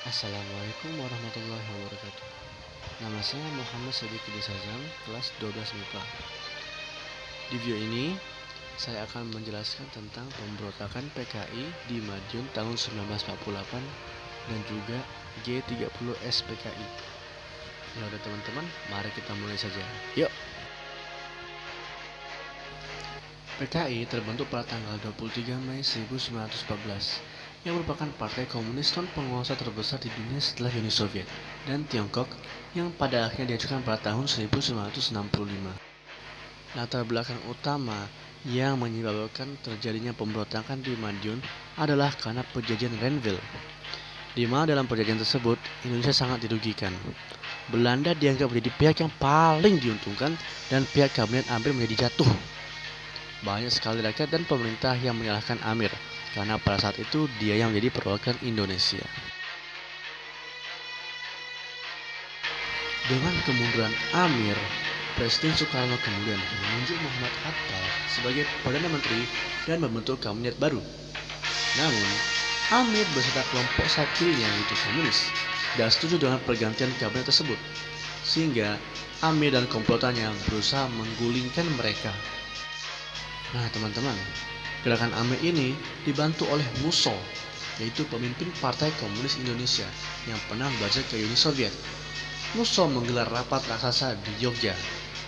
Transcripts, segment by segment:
Assalamualaikum warahmatullahi wabarakatuh. Nama saya Muhammad Sadiq Desazam, kelas 12 MIPA. Di video ini, saya akan menjelaskan tentang pemberontakan PKI di Madiun tahun 1948 dan juga G30 SPKI. Ya udah teman-teman, mari kita mulai saja. Yuk! PKI terbentuk pada tanggal 23 Mei 1914 yang merupakan partai komunis non-penguasa terbesar di dunia setelah Uni Soviet dan Tiongkok yang pada akhirnya diajukan pada tahun 1965. Latar belakang utama yang menyebabkan terjadinya pemberontakan di Madiun adalah karena perjanjian Renville, di mana dalam perjanjian tersebut Indonesia sangat dirugikan. Belanda dianggap menjadi pihak yang paling diuntungkan dan pihak kabinet Amir menjadi jatuh. Banyak sekali rakyat dan pemerintah yang menyalahkan Amir karena pada saat itu dia yang menjadi perwakilan Indonesia. Dengan kemunduran Amir, Presiden Soekarno kemudian menunjuk Muhammad Hatta sebagai Perdana Menteri dan membentuk kabinet baru. Namun, Amir beserta kelompok sayap kirinya yaitu komunis tidak setuju dengan pergantian kabinet tersebut, sehingga Amir dan komplotannya berusaha menggulingkan mereka. Nah teman-teman, gerakan Amir ini dibantu oleh Musso, yaitu pemimpin Partai Komunis Indonesia yang pernah belajar ke Uni Soviet. Musso menggelar rapat raksasa di Jogja.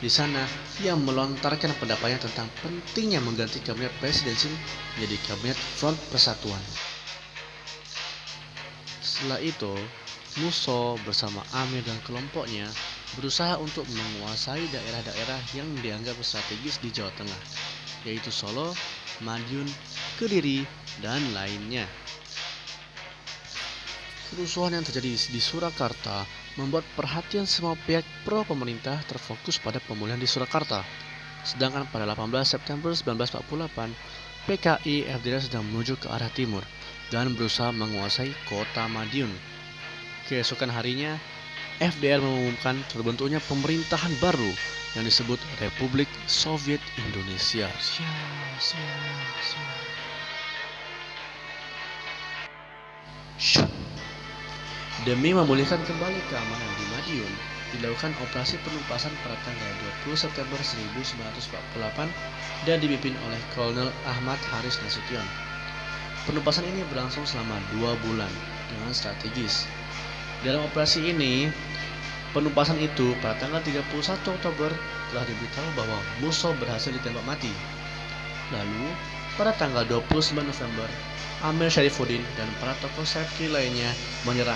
Di sana, ia melontarkan pendapatnya tentang pentingnya mengganti kabinet presidensil menjadi kabinet Front Persatuan. Setelah itu, Musso bersama Amir dan kelompoknya berusaha untuk menguasai daerah-daerah yang dianggap strategis di Jawa Tengah, yaitu Solo, Madiun, Kediri, dan lainnya. Kerusuhan yang terjadi di Surakarta membuat perhatian semua pihak pro pemerintah terfokus pada pemulihan di Surakarta. Sedangkan pada 18 September 1948, PKI FDR sedang menuju ke arah timur dan berusaha menguasai kota Madiun. Keesokan harinya, FDR mengumumkan terbentuknya pemerintahan baru yang disebut Republik Soviet Indonesia. Demi memulihkan kembali keamanan di Madiun, dilakukan operasi penumpasan pada tanggal 20 September 1948 dan dipimpin oleh Kolonel Ahmad Haris Nasution. Penumpasan ini berlangsung selama 2 bulan dengan strategis. Dalam operasi ini, penumpasan itu pada tanggal 31 Oktober telah diberitahu bahwa Musso berhasil ditembak mati. Lalu, pada tanggal 29 November, Amir Syarifuddin dan para tokoh sayap kiri lainnya menyerah,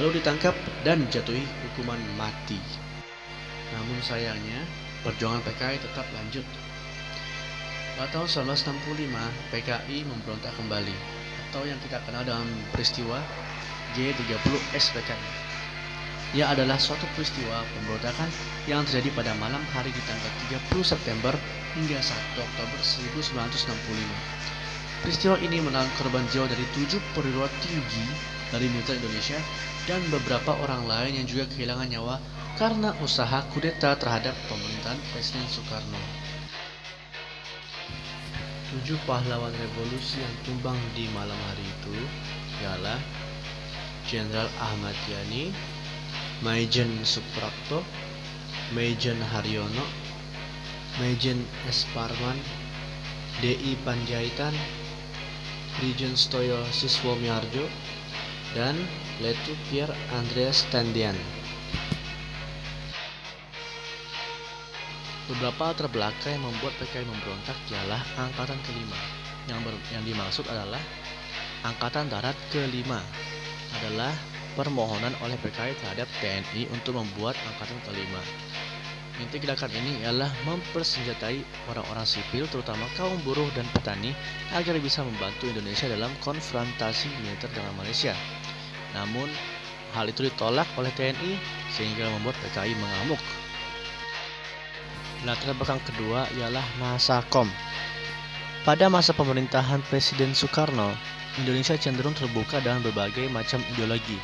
lalu ditangkap dan dijatuhi hukuman mati. Namun sayangnya, perjuangan PKI tetap lanjut. Pada tahun 1965, PKI memberontak kembali, atau yang kita kenal dengan peristiwa G30 SPKI. Ia adalah suatu peristiwa pemberontakan yang terjadi pada malam hari di tanggal 30 September hingga 1 Oktober 1965. Peristiwa ini menelan korban jiwa dari 7 perwira tinggi dari militer Indonesia dan beberapa orang lain yang juga kehilangan nyawa karena usaha kudeta terhadap pemerintahan Presiden Soekarno. 7 pahlawan revolusi yang tumbang di malam hari itu ialah Jenderal Ahmad Yani, Maijen Suprapto, Maijen Haryono, Maijen S. Parman, D.I. Panjaitan, Brigjen Stoyo Siswomiarjo, dan Letu Pierre Andreas Tendian. Beberapa latar belakang yang membuat PKI memberontak ialah Angkatan kelima. Yang dimaksud adalah Angkatan Darat kelima adalah permohonan oleh PKI terhadap TNI untuk membuat Angkatan kelima. Inti gerakan ini ialah mempersenjatai orang-orang sipil terutama kaum buruh dan petani agar bisa membantu Indonesia dalam konfrontasi militer dengan Malaysia. Namun, hal itu ditolak oleh TNI sehingga membuat PKI mengamuk. Latar belakang kedua ialah Nasakom. Pada masa pemerintahan Presiden Soekarno, Indonesia cenderung terbuka dengan berbagai macam ideologi,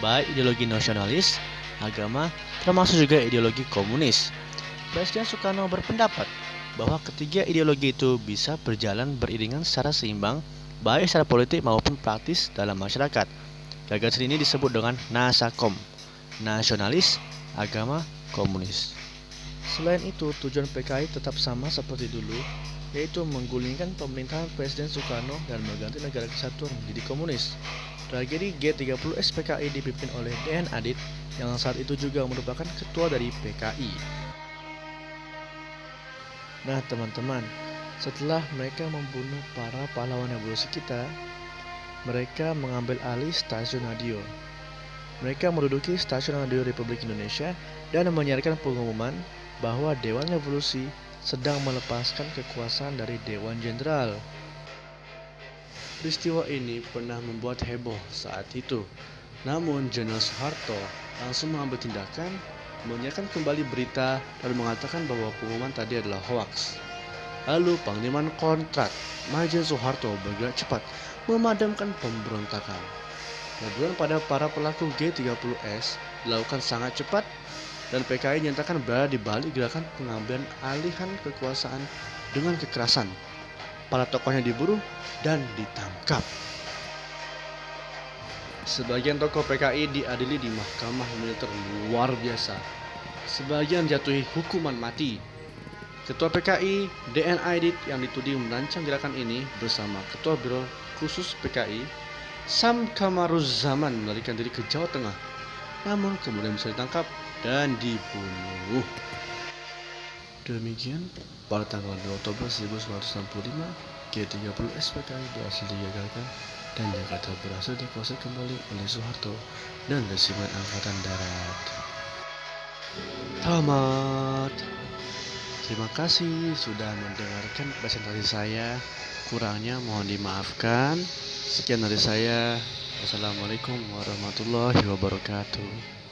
baik ideologi nasionalis, agama, termasuk juga ideologi komunis. Presiden Soekarno berpendapat bahwa ketiga ideologi itu bisa berjalan beriringan secara seimbang, baik secara politik maupun praktis dalam masyarakat. Gagasan ini disebut dengan Nasakom, nasionalis, agama, komunis. Selain itu, tujuan PKI tetap sama seperti dulu, yaitu menggulingkan pemerintahan Presiden Soekarno dan mengganti negara kesatuan menjadi komunis. Tragedi G30S PKI dipimpin oleh D.N. Adit yang saat itu juga merupakan ketua dari PKI. Nah teman-teman, setelah mereka membunuh para pahlawan revolusi kita, mereka mengambil alih stasiun radio. Mereka menduduki stasiun radio Republik Indonesia dan menyiarkan pengumuman bahwa Dewan Revolusi sedang melepaskan kekuasaan dari Dewan Jenderal. Peristiwa ini pernah membuat heboh saat itu. Namun Jenderal Soeharto langsung mengambil tindakan, menyiarkan kembali berita dan mengatakan bahwa pengumuman tadi adalah hoaks. Lalu Panglima Kontrat Majen Soeharto bergerak cepat memadamkan pemberontakan. Kemudian pada para pelaku G30S dilakukan sangat cepat dan PKI nyatakan berada di balik gerakan pengambilan alihan kekuasaan dengan kekerasan. Para tokohnya diburu dan ditangkap. Sebagian tokoh PKI diadili di mahkamah militer luar biasa. Sebagian jatuhi hukuman mati. Ketua PKI D.N. Adit yang dituding merancang gerakan ini bersama Ketua Biro Khusus PKI Sam Kamaruzzaman melarikan diri ke Jawa Tengah, namun kemudian bisa ditangkap dan dibunuh. Demikian, pada tanggal 2 Oktober 1965, G30S PKI berhasil digagalkan dan Jakarta berhasil dikuasai kembali oleh Soeharto dan Resimen Angkatan Darat. Tamat. Terima kasih sudah mendengarkan presentasi saya. Kurangnya mohon dimaafkan. Sekian dari saya. Wassalamualaikum warahmatullahi wabarakatuh.